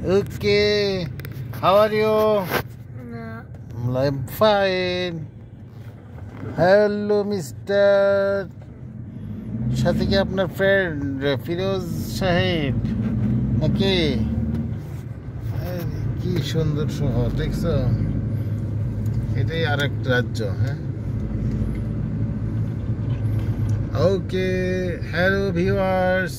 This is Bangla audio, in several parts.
Okay. How are you? No. I'm fine. Hello, Mr. সাথে কি আপনার ফ্রেন্ড ফিরোজ সাহেব নাকি? কি সুন্দর শহর দেখছো? এটাই আরেক রাজ্য। হ্যাঁ, ওকে। হ্যালো ভিউয়ার্স,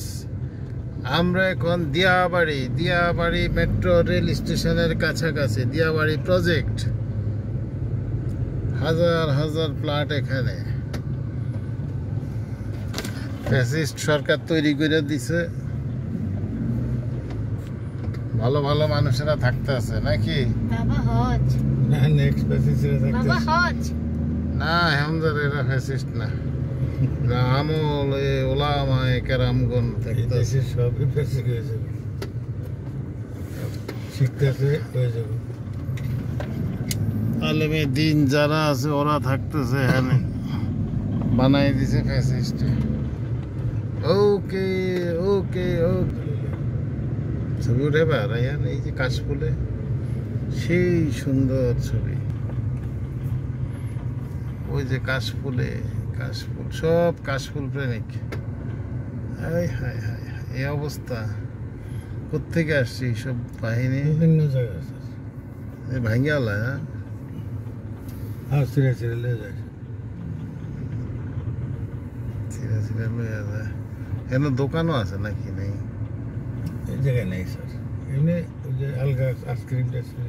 আমরা এখন দিয়াবাড়ি মেট্রো রেল স্টেশনের কাছাকাছি। দিয়াবাড়ি প্রজেক্ট, হাজার হাজার প্লট এখানে ফ্যাসিস্ট সরকার তৈরি করে দিছে। ভালো ভালো মানুষেরা থাকতে আছে নাকি? বাবা হজ না, নেক্সট ফ্যাসিস্টরা থাকতে বাবা হজ না, হামজার এরা ফ্যাসিস্ট না, এরা আমল ওলামায়ে কেরামগণ থাকতে আছে। সবই ফ্যাসিস্ট হয়ে যাবে, শিখতেছে হয়ে যাবে। আলেমে দিন যারা আছে ওরা থাকতেছে এখানে, বানাই দিছে ফ্যাসিস্ট। ওকে ওকে ওকে, ছবি উঠে বেড়াইয়ান এই যে কাশফুলে, সেই সুন্দর ছবি। ওই যে কাশফুলে, কাশফুল, সব কাশফুল প্রেমিক। হায় হায় হায়, এই অবস্থা কোত্থেকে আসছে এইসব বাহিনী? বিভিন্ন জায়গায় ভাঙ্গি আলা। হ্যাঁ, ছিঁড়ে ছিঁড়ে লেগে যায়। ছিঁড়ে ছিঁড়ে লইয়া যায়। এখানে দোকানও আছে নাকি? নেই, এই জায়গায় নেই স্যার। এমনি ওই যে আলগা আইসক্রিমটা